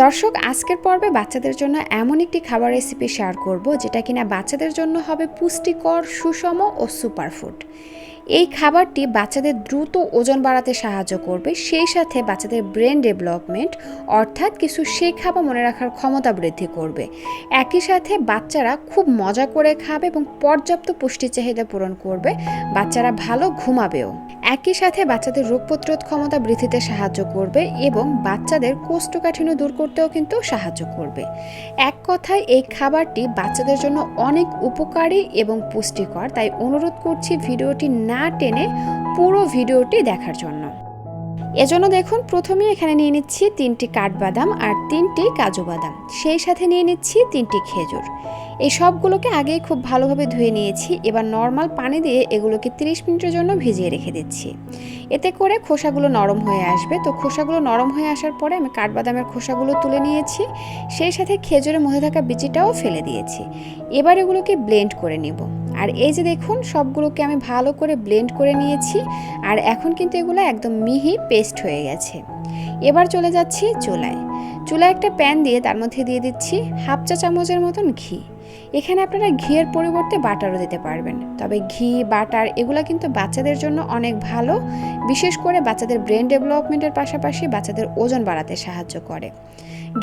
দর্শক, আজকের পর্বে বাচ্চাদের জন্য এমন একটি খাবার রেসিপি শেয়ার করব যেটা কিনা বাচ্চাদের জন্য হবে পুষ্টিকর, সুষম ও সুপারফুড। এই খাবারটি বাচ্চাদের দ্রুত ওজন বাড়াতে সাহায্য করবে, সেই সাথে বাচ্চাদের ব্রেন ডেভেলপমেন্ট অর্থাৎ কিছু শেখা বা মনে রাখার ক্ষমতা বৃদ্ধি করবে। একই সাথে বাচ্চারা খুব মজা করে খাবে এবং পর্যাপ্ত পুষ্টি চাহিদা পূরণ করবে। বাচ্চারা ভালো ঘুমাবেও। একই সাথে বাচ্চাদের রোগ প্রতিরোধ ক্ষমতা বৃদ্ধিতে সাহায্য করবে এবং বাচ্চাদের কোষ্ঠকাঠিন্য দূর করতেও কিন্তু সাহায্য করবে। এক কথায় এই খাবারটি বাচ্চাদের জন্য অনেক উপকারী এবং পুষ্টিকর, তাই অনুরোধ করছি ভিডিওটি না টেনে পুরো ভিডিওটি দেখার জন্য। এজন্য দেখুন, প্রথমে এখানে নিয়ে নিচ্ছি 3টি কাঠবাদাম আর 3টি কাজু বাদাম, সেই সাথে নিয়ে নিচ্ছি 3টি খেজুর। এই সবগুলোকে আগেই খুব ভালোভাবে ধুয়ে নিয়েছি। এবার নর্মাল পানি দিয়ে এগুলোকে 30 মিনিটের জন্য ভিজিয়ে রেখে দিচ্ছি। এতে করে খোসাগুলো নরম হয়ে আসবে। তো খোসাগুলো নরম হয়ে আসার পরে আমি কাঠবাদামের খোসাগুলো তুলে নিয়েছি, সেই সাথে খেজুরের মধ্যে থাকা বিচিটাও ফেলে দিয়েছি। এবার এগুলোকে ব্লেন্ড করে নিব। আর এই যে দেখুন, সবগুলোকে আমি ভালো করে ব্লেন্ড করে নিয়েছি। আর এখন কিন্তু এগুলো একদম মিহি পেস্ট হয়ে গেছে। এবার চলে যাচ্ছি চুলায় একটা প্যান দিয়ে তার মধ্যে দিয়ে দিচ্ছি 1/2 চা চামচের মতন ঘি। এখানে আপনারা ঘিয়ের পরিবর্তে বাটারও দিতে পারবেন, তবে ঘি বাটার এগুলো কিন্তু বাচ্চাদের জন্য অনেক ভালো, বিশেষ করে বাচ্চাদের ব্রেন ডেভেলপমেন্টের পাশাপাশি বাচ্চাদের ওজন বাড়াতে সাহায্য করে।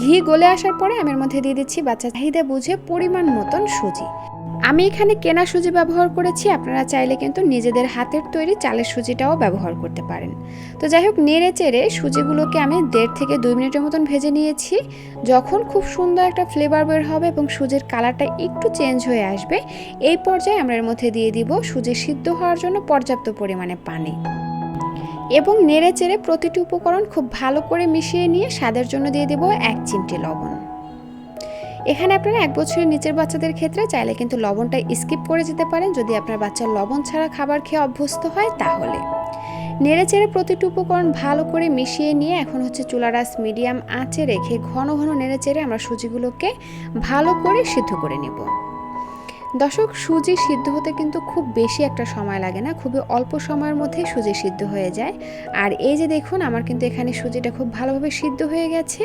ঘি গলে আসার পরে আমি এর মধ্যে দিয়ে দিচ্ছি বাচ্চা চাহিদা বুঝে পরিমাণ মতন সুজি। আমি এখানে কেনা সুজি ব্যবহার করেছি, আপনারা চাইলে কিন্তু নিজেদের হাতের তৈরি চালের সুজিটাও ব্যবহার করতে পারেন। তো যাই হোক, নেড়ে চেড়ে সুজিগুলোকে আমি 1.5 থেকে 2 মিনিটের মতন ভেজে নিয়েছি। যখন খুব সুন্দর একটা ফ্লেভার বের হবে এবং সুজির কালারটা একটু চেঞ্জ হয়ে আসবে, এই পর্যায়ে আমরা এর মধ্যে দিয়ে দিব সুজি সিদ্ধ হওয়ার জন্য পর্যাপ্ত পরিমাণে পানি এবং নেড়ে চেড়ে প্রতিটি উপকরণ খুব ভালো করে মিশিয়ে নিয়ে স্বাদের জন্য দিয়ে দিব 1 চিমটি লবণ। এখানে আপনারা 1 বছরের নিচের বাচ্চাদের ক্ষেত্রে চাইলে কিন্তু লবণটা স্কিপ করে যেতে পারেন, যদি আপনার বাচ্চা লবণ ছাড়া খাবার খেয়ে অভ্যস্ত হয় তাহলে। নেড়েচেড়ে প্রতিটি উপকরণ ভালো করে মিশিয়ে নিয়ে এখন হচ্ছে চুলার আঁচ মিডিয়াম আঁচে রেখে ঘন ঘন নেড়েচেড়ে আমরা সুজিগুলোকে ভালো করে সিদ্ধ করে নেব। দর্শক, সুজি সিদ্ধ হতে কিন্তু খুব বেশি একটা সময় লাগে না, খুবই অল্প সময়ের মধ্যে সুজি সিদ্ধ হয়ে যায়। আর এই যে দেখুন, আমার কিন্তু এখানে সুজিটা খুব ভালোভাবে সিদ্ধ হয়ে গেছে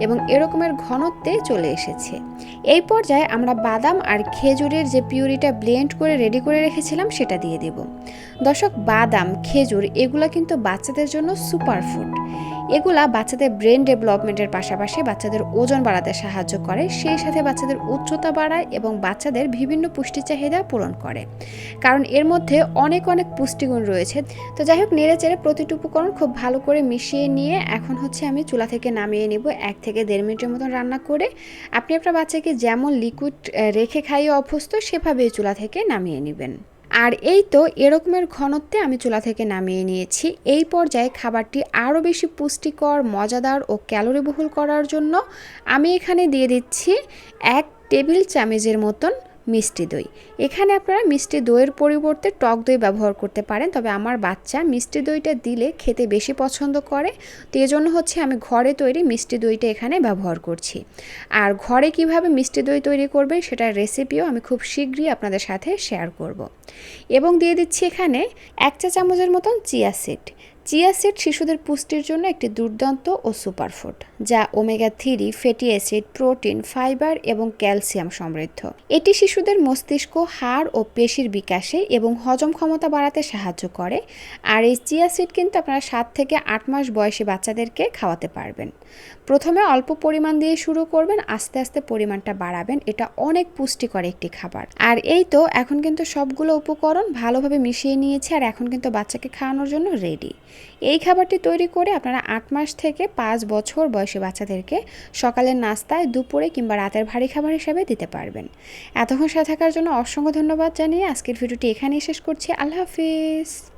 এবং এরকমের ঘনত্বে চলে এসেছে। এই পর্যায়ে আমরা বাদাম আর খেজুরের যে পিউরিটা ব্লেন্ড করে রেডি করে রেখেছিলাম সেটা দিয়ে দেব। দর্শক, বাদাম খেজুর এগুলো কিন্তু বাচ্চাদের জন্য সুপারফুড। এগুলা বাচ্চাদের ব্রেন ডেভেলপমেন্টের পাশাপাশি বাচ্চাদের ওজন বাড়াতে সাহায্য করে, সেই সাথে বাচ্চাদের উচ্চতা বাড়ায় এবং বাচ্চাদের বিভিন্ন পুষ্টি চাহিদা পূরণ করে, কারণ এর মধ্যে অনেক পুষ্টিগুণ রয়েছে। তো যাই হোক, নেড়ে চেড়ে প্রতিটি উপকরণ খুব ভালো করে মিশিয়ে নিয়ে এখন হচ্ছে আমি চুলা থেকে নামিয়ে নিব। 1 থেকে 1.5 মিনিটের মতন রান্না করে আপনি আপনার বাচ্চাকে যেমন লিকুইড রেখে খাইয়ে অভ্যস্ত সেভাবেই চুলা থেকে নামিয়ে নেবেন। আর এই তো এরকমের ঘনত্বে আমি চুলা থেকে নামিয়ে নিয়েছি। এই পর্যায়ে খাবারটি আরও বেশি পুষ্টিকর, মজাদার ও ক্যালোরিবহুল করার জন্য আমি এখানে দিয়ে দিচ্ছি 1 টেবিল চামচের মতন মিষ্টি দই। এখানে আপনারা মিষ্টি দইয়ের পরিবর্তে টক দই ব্যবহার করতে পারেন, তবে আমার বাচ্চা মিষ্টি দইটা দিলে খেতে বেশি পছন্দ করে, তো এজন্য হচ্ছে আমি ঘরে তৈরি মিষ্টি দইটা এখানে ব্যবহার করছি। আর ঘরে কিভাবে মিষ্টি দই তৈরি করবে সেটার রেসিপিও আমি খুব শীঘ্রই আপনাদের সাথে শেয়ার করব। এবং দিয়ে দিচ্ছি এখানে 1 চা চামচের মতন চিয়া সিড। চিয়া সিড শিশুদের পুষ্টির জন্য একটি দুর্দান্ত ও সুপারফুড, যা omega 3 fatty acid, protein, fibre এবং ক্যালসিয়াম সমৃদ্ধ। এটি শিশুদের মস্তিষ্ক, হাড় ও পেশির বিকাশে এবং হজম ক্ষমতা বাড়াতে সাহায্য করে। আর এই চিয়া সিড কিন্তু আপনারা 7 থেকে 8 মাস বয়সী বাচ্চাদেরকে খাওয়াতে পারবেন। প্রথমে অল্প পরিমাণ দিয়ে শুরু করবেন, আস্তে আস্তে পরিমাণটা বাড়াবেন। এটা অনেক পুষ্টিকর একটি খাবার। আর এই তো এখন কিন্তু সবগুলো উপকরণ ভালোভাবে মিশিয়ে নিয়েছি, আর এখন কিন্তু বাচ্চাকে খাওয়ানোর জন্য রেডি। এই খাবারটি তৈরি করে আপনারা 8 মাস থেকে 5 বছর বয়সী বাচ্চাদেরকে সকালের নাস্তায়, দুপুরে কিংবা রাতের ভারী খাবার হিসেবে দিতে পারবেন। এতক্ষণ সাথে থাকার জন্য অসংখ্য ধন্যবাদ জানিয়ে আজকের ভিডিওটি এখানেই শেষ করছি। আল্লাহ হাফিজ।